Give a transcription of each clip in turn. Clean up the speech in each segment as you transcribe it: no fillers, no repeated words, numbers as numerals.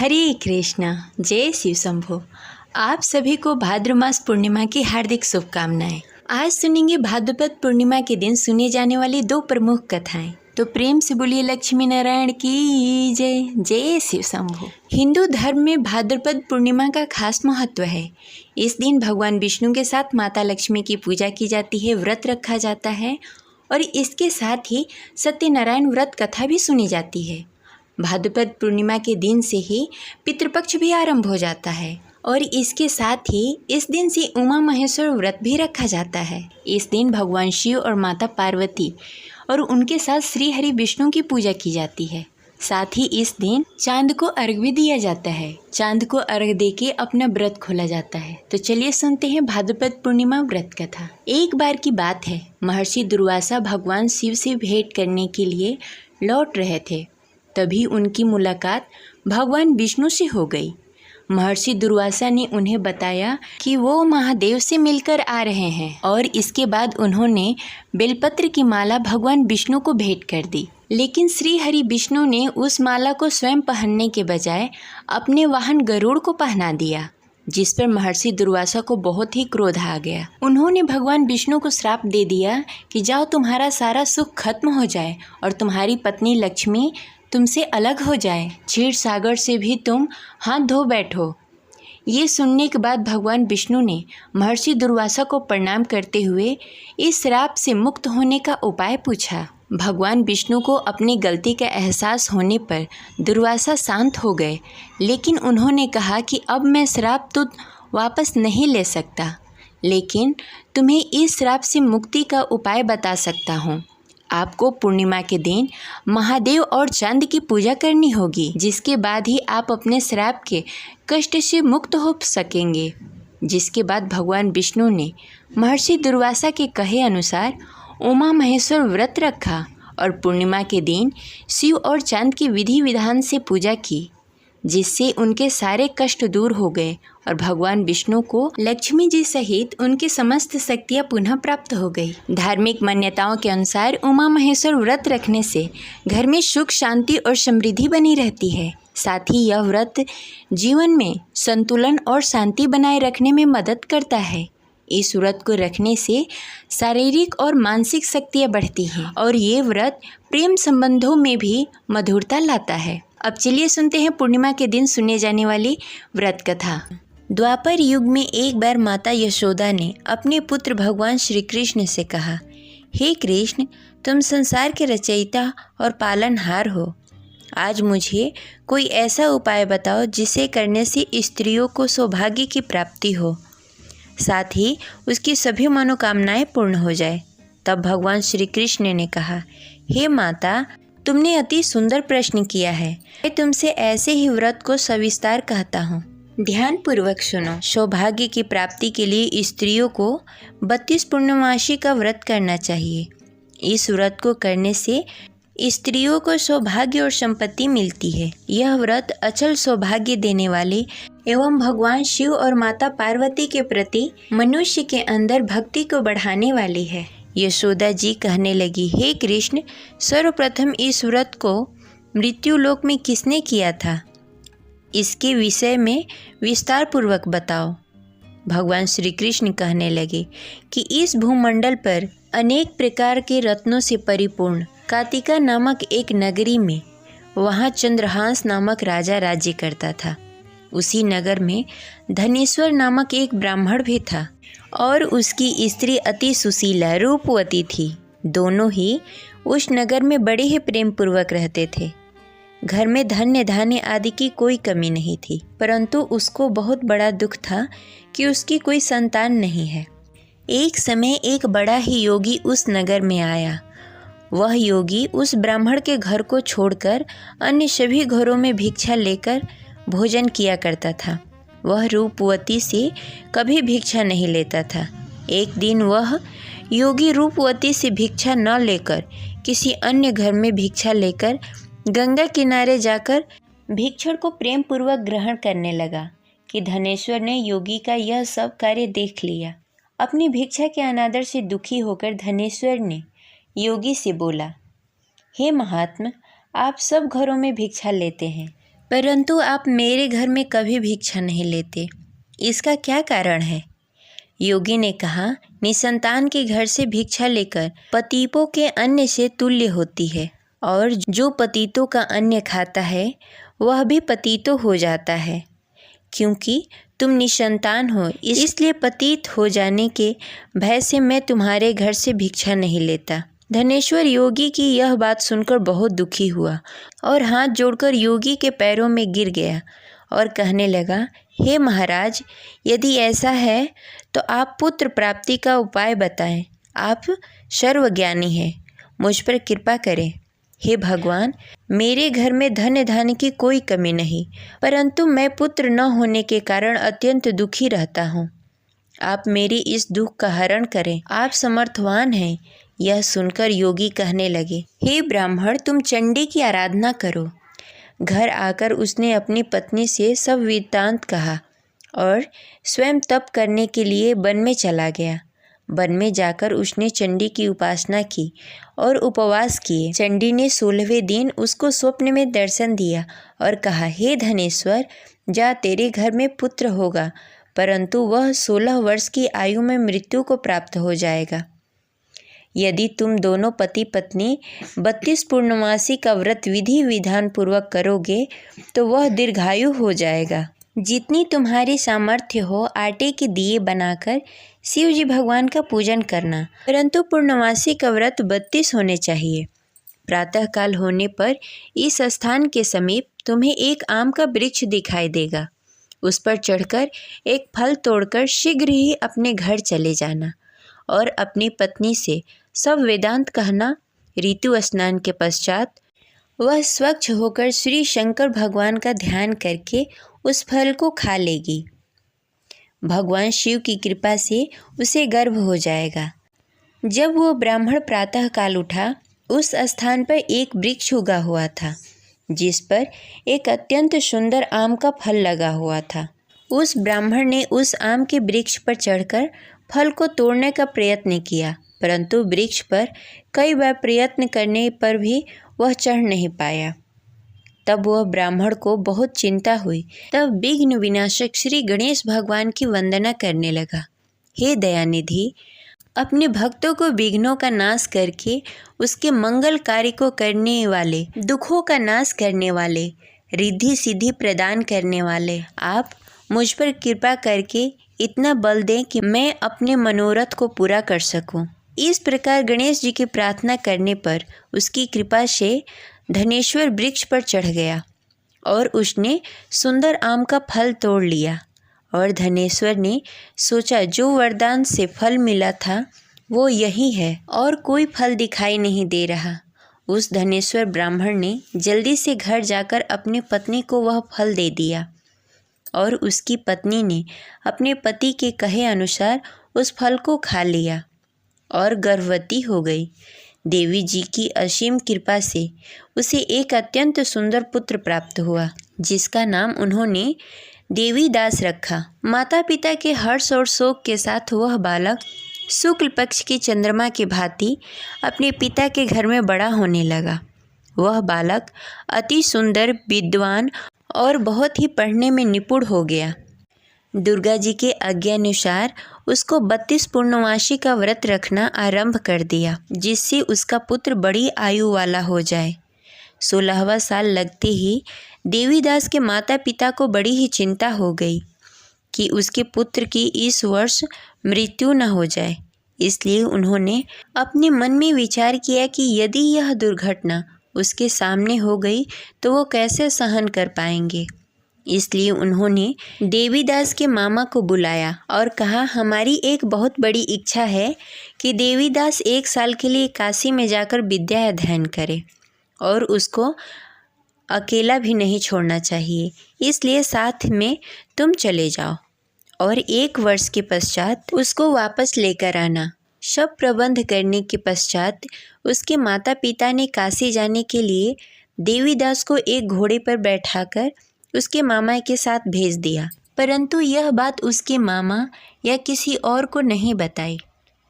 हरे कृष्णा, जय शिव शंभो। आप सभी को भाद्र मास पूर्णिमा की हार्दिक शुभकामनाएं। आज सुनेंगे भाद्रपद पूर्णिमा के दिन सुनी जाने वाली दो प्रमुख कथाएं। तो प्रेम से बोलिए लक्ष्मी नारायण की जय, जय शिव शंभो। हिंदू धर्म में भाद्रपद पूर्णिमा का खास महत्व है। इस दिन भगवान विष्णु के साथ माता लक्ष्मी की पूजा की जाती है, व्रत रखा जाता है और इसके साथ ही सत्यनारायण व्रत कथा भी सुनी जाती है। भाद्रपद पूर्णिमा के दिन से ही पितृपक्ष भी आरंभ हो जाता है और इसके साथ ही इस दिन से उमा महेश्वर व्रत भी रखा जाता है। इस दिन भगवान शिव और माता पार्वती और उनके साथ श्री हरि विष्णु की पूजा की जाती है। साथ ही इस दिन चांद को अर्घ भी दिया जाता है। चांद को अर्घ देके अपना व्रत खोला जाता है। तो चलिए सुनते हैं भाद्रपद पूर्णिमा व्रत कथा। एक बार की बात है, महर्षि दुर्वासा भगवान शिव से भेंट करने के लिए लौट रहे थे। तभी उनकी मुलाकात भगवान विष्णु से हो गई। महर्षि दुर्वासा ने उन्हें बताया कि वो महादेव से मिलकर आ रहे हैं और इसके बाद उन्होंने बेलपत्र की माला भगवान विष्णु को भेंट कर दी। लेकिन श्री हरि विष्णु ने उस माला को स्वयं पहनने के बजाय अपने वाहन गरुड़ को पहना दिया, जिस पर महर्षि दुर्वासा को बहुत ही क्रोध आ गया। उन्होंने भगवान विष्णु को श्राप दे दिया कि जाओ, तुम्हारा सारा सुख खत्म हो जाए और तुम्हारी पत्नी लक्ष्मी तुमसे अलग हो जाए, क्षीर सागर से भी तुम हाथ धो बैठो। ये सुनने के बाद भगवान विष्णु ने महर्षि दुर्वासा को प्रणाम करते हुए इस श्राप से मुक्त होने का उपाय पूछा। भगवान विष्णु को अपनी गलती का एहसास होने पर दुर्वासा शांत हो गए, लेकिन उन्होंने कहा कि अब मैं श्राप तो वापस नहीं ले सकता, लेकिन तुम्हें इस श्राप से मुक्ति का उपाय बता सकता हूँ। आपको पूर्णिमा के दिन महादेव और चांद की पूजा करनी होगी, जिसके बाद ही आप अपने श्राप के कष्ट से मुक्त हो सकेंगे। जिसके बाद भगवान विष्णु ने महर्षि दुर्वासा के कहे अनुसार उमा महेश्वर व्रत रखा और पूर्णिमा के दिन शिव और चांद की विधि विधान से पूजा की, जिससे उनके सारे कष्ट दूर हो गए और भगवान विष्णु को लक्ष्मी जी सहित उनकी समस्त शक्तियाँ पुनः प्राप्त हो गई। धार्मिक मान्यताओं के अनुसार उमा महेश्वर व्रत रखने से घर में सुख, शांति और समृद्धि बनी रहती है। साथ ही यह व्रत जीवन में संतुलन और शांति बनाए रखने में मदद करता है। इस व्रत को रखने से शारीरिक और मानसिक शक्तियाँ बढ़ती हैं और ये व्रत प्रेम संबंधों में भी मधुरता लाता है। अब चलिए सुनते हैं पूर्णिमा के दिन सुने जाने वाली व्रत कथा। द्वापर युग में एक बार माता यशोदा ने अपने पुत्र भगवान श्री कृष्ण से कहा, हे कृष्ण, तुम संसार के रचयिता और पालनहार हो। आज मुझे कोई ऐसा उपाय बताओ जिसे करने से स्त्रियों को सौभाग्य की प्राप्ति हो, साथ ही उसकी सभी मनोकामनाएं पूर्ण हो जाए। तब भगवान श्री कृष्ण ने कहा, हे माता, तुमने अति सुंदर प्रश्न किया है। मैं तुमसे ऐसे ही व्रत को सविस्तार कहता हूँ, ध्यान पूर्वक सुनो। सौभाग्य की प्राप्ति के लिए स्त्रियों को 32 पूर्णमासी का व्रत करना चाहिए। इस व्रत को करने से स्त्रियों को सौभाग्य और संपत्ति मिलती है। यह व्रत अचल सौभाग्य देने वाले एवं भगवान शिव और माता पार्वती के प्रति मनुष्य के अंदर भक्ति को बढ़ाने वाली है। यशोदा जी कहने लगी, हे कृष्ण, सर्वप्रथम इस व्रत को मृत्युलोक में किसने किया था? इसके विषय में विस्तार पूर्वक बताओ। भगवान श्री कृष्ण कहने लगे कि इस भूमंडल पर अनेक प्रकार के रत्नों से परिपूर्ण कातिका नामक एक नगरी में, वहाँ चंद्रहांस नामक राजा राज्य करता था। उसी नगर में धनेश्वर नामक एक ब्राह्मण भी था और उसकी स्त्री अति सुशीला रूपवती थी। दोनों ही उस नगर में बड़े ही प्रेम पूर्वक रहते थे। घर में धन्य धान्य आदि की कोई कमी नहीं थी, परंतु उसको बहुत बड़ा दुख था कि उसकी कोई संतान नहीं है। एक समय एक बड़ा ही योगी उस नगर में आया। वह योगी उस ब्राह्मण के घर को छोड़कर अन्य सभी घरों में भिक्षा लेकर भोजन किया करता था। वह रूपवती से कभी भिक्षा नहीं लेता था। एक दिन वह योगी रूपवती से भिक्षा न लेकर किसी अन्य घर में भिक्षा लेकर गंगा किनारे जाकर भिक्षुक को प्रेम पूर्वक ग्रहण करने लगा कि धनेश्वर ने योगी का यह सब कार्य देख लिया। अपनी भिक्षा के अनादर से दुखी होकर धनेश्वर ने योगी से बोला, हे महात्मा, आप सब घरों में भिक्षा लेते हैं, परंतु आप मेरे घर में कभी भिक्षा नहीं लेते, इसका क्या कारण है? योगी ने कहा, निसंतान के घर से भिक्षा लेकर पतितों के अन्न से तुल्य होती है, और जो पतितों का अन्न खाता है वह भी पतितो हो जाता है। क्योंकि तुम निसंतान हो, इसलिए पतित हो जाने के भय से मैं तुम्हारे घर से भिक्षा नहीं लेता। धनेश्वर योगी की यह बात सुनकर बहुत दुखी हुआ और हाथ जोड़कर योगी के पैरों में गिर गया और कहने लगा, हे महाराज, यदि ऐसा है तो आप पुत्र प्राप्ति का उपाय बताएं। आप सर्वज्ञानी हैं, मुझ पर कृपा करें। हे भगवान, मेरे घर में धन धान्य की कोई कमी नहीं, परंतु मैं पुत्र न होने के कारण अत्यंत दुखी रहता हूँ। आप मेरी इस दुख का हरण करें, आप समर्थवान हैं। यह सुनकर योगी कहने लगे, हे ब्राह्मण, तुम चंडी की आराधना करो। घर आकर उसने अपनी पत्नी से सब वृत्तांत कहा और स्वयं तप करने के लिए वन में चला गया। वन में जाकर उसने चंडी की उपासना की और उपवास किए। चंडी ने 16वें दिन उसको स्वप्न में दर्शन दिया और कहा, हे धनेश्वर, जा, तेरे घर में पुत्र होगा, परंतु वह 16 वर्ष की आयु में मृत्यु को प्राप्त हो जाएगा। यदि तुम दोनों पति पत्नी 32 पूर्णमासी का व्रत विधि विधान पूर्वक करोगे तो वह दीर्घायु हो जाएगा। जितनी तुम्हारी सामर्थ्य हो, आटे के दिए बनाकर शिव जी भगवान का पूजन करना, परंतु पूर्णमासी का व्रत 32 होने चाहिए। प्रातःकाल होने पर इस स्थान के समीप तुम्हें एक आम का वृक्ष दिखाई देगा। उस पर चढ़कर एक फल तोड़कर शीघ्र ही अपने घर चले जाना और अपनी पत्नी से सब वेदांत कहना। ऋतु स्नान के पश्चात वह स्वच्छ होकर श्री शंकर भगवान का ध्यान करके उस फल को खा लेगी। भगवान शिव की कृपा से उसे गर्भ हो जाएगा। जब वो ब्राह्मण प्रातः काल उठा, उस स्थान पर एक वृक्ष उगा हुआ था जिस पर एक अत्यंत सुंदर आम का फल लगा हुआ था। उस ब्राह्मण ने उस आम के वृक्ष पर चढ़कर फल को तोड़ने का प्रयत्न किया, परंतु वृक्ष पर कई बार प्रयत्न करने पर भी वह चढ़ नहीं पाया। तब वह ब्राह्मण को बहुत चिंता हुई। तब विघ्न विनाशक श्री गणेश भगवान की वंदना करने लगा। हे दयानिधि, अपने भक्तों को विघ्नों का नाश करके उसके मंगल कार्य को करने वाले, दुखों का नाश करने वाले, रिद्धि सिद्धि प्रदान करने वाले, आप मुझ पर कृपा करके इतना बल दें कि मैं अपने मनोरथ को पूरा कर सकूं। इस प्रकार गणेश जी की प्रार्थना करने पर उसकी कृपा से धनेश्वर वृक्ष पर चढ़ गया और उसने सुंदर आम का फल तोड़ लिया। और धनेश्वर ने सोचा, जो वरदान से फल मिला था वो यही है और कोई फल दिखाई नहीं दे रहा। उस धनेश्वर ब्राह्मण ने जल्दी से घर जाकर अपनी पत्नी को वह फल दे दिया और उसकी पत्नी ने अपने पति के कहे अनुसार उस फल को खा लिया और गर्भवती हो गई। देवी जी की असीम कृपा से उसे एक अत्यंत सुंदर पुत्र प्राप्त हुआ, जिसका नाम उन्होंने देवीदास रखा। माता पिता के हर्ष और शोक के साथ वह बालक शुक्ल पक्ष की चंद्रमा की भांति अपने पिता के घर में बड़ा होने लगा। वह बालक अति सुंदर, विद्वान और बहुत ही पढ़ने में निपुण हो गया। दुर्गा जी के आज्ञानुसार उसको 32 पूर्णमासी का व्रत रखना आरंभ कर दिया, जिससे उसका पुत्र बड़ी आयु वाला हो जाए। 16वां साल लगते ही देवीदास के माता पिता को बड़ी ही चिंता हो गई कि उसके पुत्र की इस वर्ष मृत्यु न हो जाए। इसलिए उन्होंने अपने मन में विचार किया कि यदि यह दुर्घटना उसके सामने हो गई तो वो कैसे सहन कर पाएंगे। इसलिए उन्होंने देवीदास के मामा को बुलाया और कहा, हमारी एक बहुत बड़ी इच्छा है कि देवीदास 1 साल के लिए काशी में जाकर विद्या अध्ययन करे और उसको अकेला भी नहीं छोड़ना चाहिए, इसलिए साथ में तुम चले जाओ और 1 वर्ष के पश्चात उसको वापस लेकर आना। सब प्रबंध करने के पश्चात उसके माता पिता ने काशी जाने के लिए देवीदास को एक घोड़े पर बैठाकर उसके मामा के साथ भेज दिया, परंतु यह बात उसके मामा या किसी और को नहीं बताई।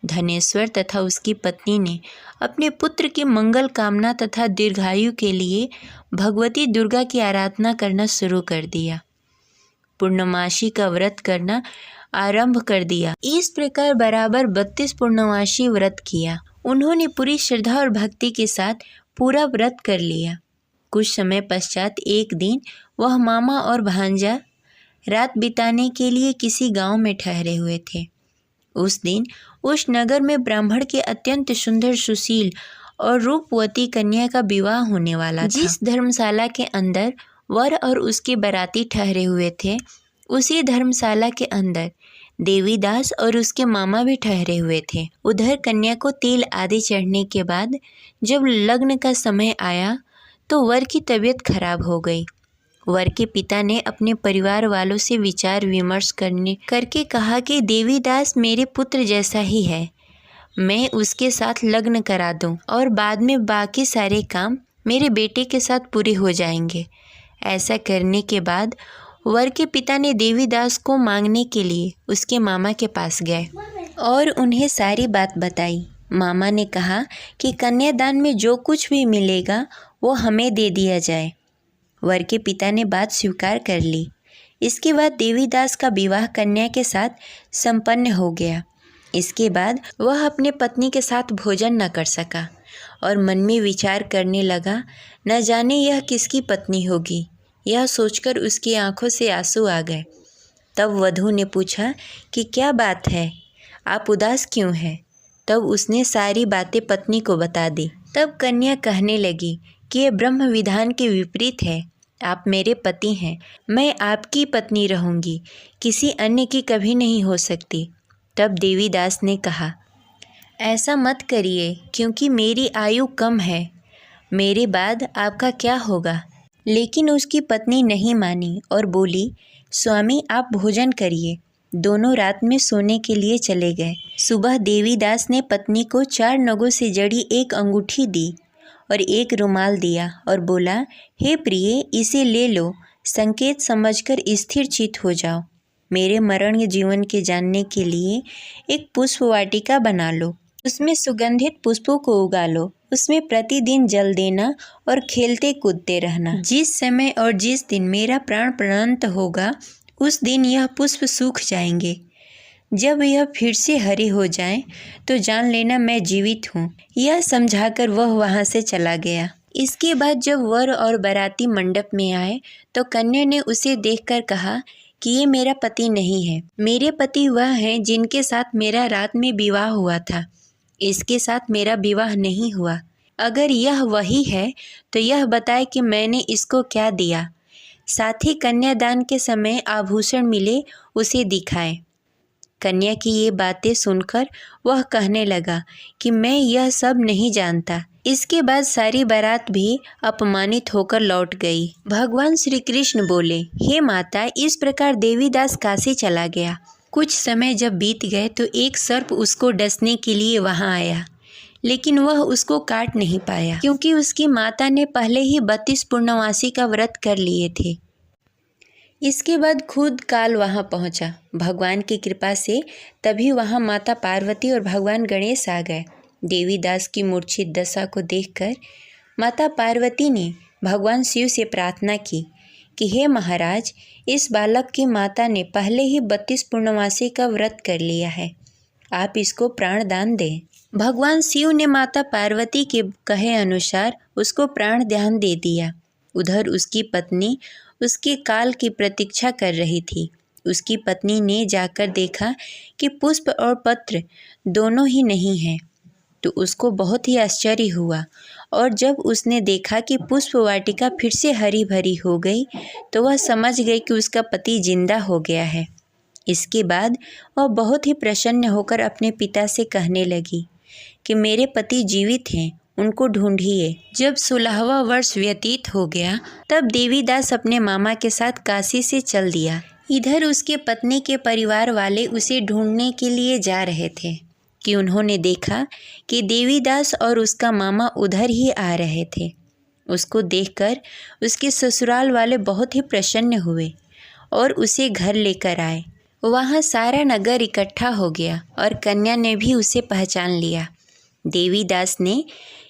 धनेश्वर तथा उसकी पत्नी ने अपने पुत्र की मंगल कामना तथा दीर्घायु के लिए भगवती दुर्गा की आराधना करना शुरू कर दिया। पूर्णमासी का व्रत करना आरंभ कर दिया। इस प्रकार बराबर 32 पूर्णमासी व्रत किया। उन्होंने पूरी श्रद्धा और भक्ति के साथ पूरा व्रत कर लिया। कुछ समय पश्चात एक दिन वह मामा और भांजा रात बिताने के लिए किसी गांव में ठहरे हुए थे। उस दिन उस नगर में ब्राह्मण के अत्यंत सुंदर, सुशील और रूपवती कन्या का विवाह होने वाला था। जिस धर्मशाला के अंदर वर और उसके बाराती ठहरे हुए थे, उसी धर्मशाला के अंदर देवीदास और उसके मामा भी ठहरे हुए थे। उधर कन्या को तेल आदि चढ़ने के बाद जब लग्न का समय आया तो वर की तबीयत खराब हो गई। वर के पिता ने अपने परिवार वालों से विचार विमर्श करके कहा कि देवीदास मेरे पुत्र जैसा ही है, मैं उसके साथ लग्न करा दूं और बाद में बाकी सारे काम मेरे बेटे के साथ पूरे हो जाएंगे। ऐसा करने के बाद वर के पिता ने देवीदास को मांगने के लिए उसके मामा के पास गए और उन्हें सारी बात बताई। मामा ने कहा कि कन्यादान में जो कुछ भी मिलेगा वो हमें दे दिया जाए। वर के पिता ने बात स्वीकार कर ली। इसके बाद देवीदास का विवाह कन्या के साथ संपन्न हो गया। इसके बाद वह अपने पत्नी के साथ भोजन न कर सका और मन में विचार करने लगा, न जाने यह किसकी पत्नी होगी। यह सोचकर उसकी आंखों से आंसू आ गए। तब वधू ने पूछा कि क्या बात है, आप उदास क्यों हैं? तब उसने सारी बातें पत्नी को बता दी। तब कन्या कहने लगी कि यह ब्रह्म विधान के विपरीत है। आप मेरे पति हैं, मैं आपकी पत्नी रहूंगी, किसी अन्य की कभी नहीं हो सकती। तब देवीदास ने कहा, ऐसा मत करिए, क्योंकि मेरी आयु कम है, मेरे बाद आपका क्या होगा। लेकिन उसकी पत्नी नहीं मानी और बोली, स्वामी आप भोजन करिए। दोनों रात में सोने के लिए चले गए। सुबह देवीदास ने पत्नी को 4 नगों से जड़ी एक अंगूठी दी और एक रुमाल दिया और बोला, हे प्रिय, इसे ले लो, संकेत समझकर स्थिर चित्त हो जाओ। मेरे मरण जीवन के जानने के लिए एक पुष्प वाटिका बना लो, उसमें सुगंधित पुष्पों को उगा लो, उसमें प्रतिदिन जल देना और खेलते कूदते रहना। जिस समय और जिस दिन मेरा प्राण प्राणांत होगा, उस दिन यह पुष्प सूख जाएंगे। जब यह फिर से हरे हो जाएं, तो जान लेना मैं जीवित हूँ। यह समझाकर वह वहाँ से चला गया। इसके बाद जब वर और बाराती मंडप में आए तो कन्या ने उसे देखकर कहा कि ये मेरा पति नहीं है। मेरे पति वह हैं जिनके साथ मेरा रात में विवाह हुआ था। इसके साथ मेरा विवाह नहीं हुआ। अगर यह वही है तो यह बताए कि मैंने इसको क्या दिया। साथ ही कन्यादान के समय आभूषण मिले उसे दिखाए। कन्या की ये बातें सुनकर वह कहने लगा कि मैं यह सब नहीं जानता। इसके बाद सारी बारात भी अपमानित होकर लौट गई। भगवान श्री कृष्ण बोले, हे माता, इस प्रकार देवीदास काशी चला गया। कुछ समय जब बीत गए तो एक सर्प उसको डसने के लिए वहां आया, लेकिन वह उसको काट नहीं पाया, क्योंकि उसकी माता ने पहले ही 32 पूर्णमासी का व्रत कर लिए थे। इसके बाद खुद काल वहां पहुंचा। भगवान की कृपा से तभी वहां माता पार्वती और भगवान गणेश आ गए। देवीदास की मूर्छित दशा को देखकर माता पार्वती ने भगवान शिव से प्रार्थना की कि हे महाराज, इस बालक की माता ने पहले ही 32 पूर्णमासी का व्रत कर लिया है, आप इसको प्राण दान दें। भगवान शिव ने माता पार्वती के कहे अनुसार उसको प्राण दान दे दिया। उधर उसकी पत्नी उसके काल की प्रतीक्षा कर रही थी। उसकी पत्नी ने जाकर देखा कि पुष्प और पत्र दोनों ही नहीं हैं, तो उसको बहुत ही आश्चर्य हुआ। और जब उसने देखा कि पुष्प वाटिका फिर से हरी भरी हो गई, तो वह समझ गई कि उसका पति जिंदा हो गया है। इसके बाद वह बहुत ही प्रसन्न होकर अपने पिता से कहने लगी कि मेरे पति जीवित हैं, उनको ढूंढिए। जब 16वां वर्ष व्यतीत हो गया, तब देवीदास अपने मामा के साथ काशी से चल दिया। इधर उसके पत्नी के परिवार वाले उसे ढूंढने के लिए जा रहे थे कि उन्होंने देखा कि देवीदास और उसका मामा उधर ही आ रहे थे। उसको देखकर उसके ससुराल वाले बहुत ही प्रसन्न हुए और उसे घर लेकर आए वहाँ सारा नगर इकट्ठा हो गया और कन्या ने भी उसे पहचान लिया। देवीदास ने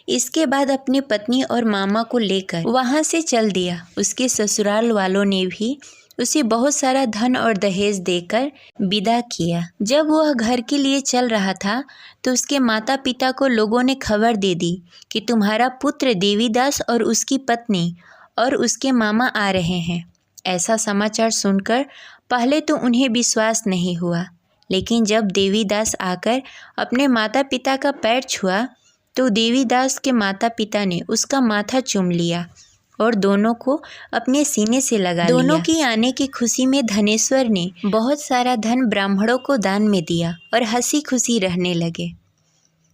इसके बाद अपनी पत्नी और मामा को लेकर वहाँ से चल दिया। उसके ससुराल वालों ने भी उसे बहुत सारा धन और दहेज देकर विदा किया। जब वह घर के लिए चल रहा था तो उसके माता पिता को लोगों ने खबर दे दी कि तुम्हारा पुत्र देवीदास और उसकी पत्नी और उसके मामा आ रहे हैं। ऐसा समाचार सुनकर पहले तो उन्हें विश्वास नहीं हुआ, लेकिन जब देवीदास आकर अपने माता पिता का पैर छुआ तो देवीदास के माता पिता ने उसका माथा चूम लिया और दोनों को अपने सीने से लगा लिया। दोनों की आने की खुशी में धनेश्वर ने बहुत सारा धन ब्राह्मणों को दान में दिया और हंसी खुशी रहने लगे।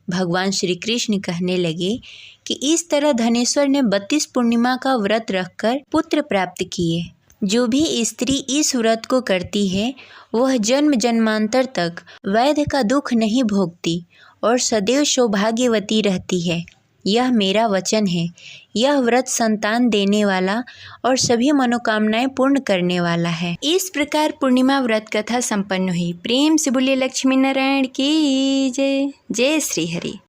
भगवान श्री कृष्ण कहने लगे कि इस तरह धनेश्वर ने 32 पूर्णिमा का व्रत रखकर पुत्र प्राप्त किए। जो भी स्त्री इस व्रत को करती है वह जन्म जन्मांतर तक वैध का दुख नहीं भोगती और सदैव सौभाग्यवती रहती है। यह मेरा वचन है। यह व्रत संतान देने वाला और सभी मनोकामनाएं पूर्ण करने वाला है। इस प्रकार पूर्णिमा व्रत कथा संपन्न हुई। प्रेम से बोलिए लक्ष्मी नारायण की जय। जय श्री हरि।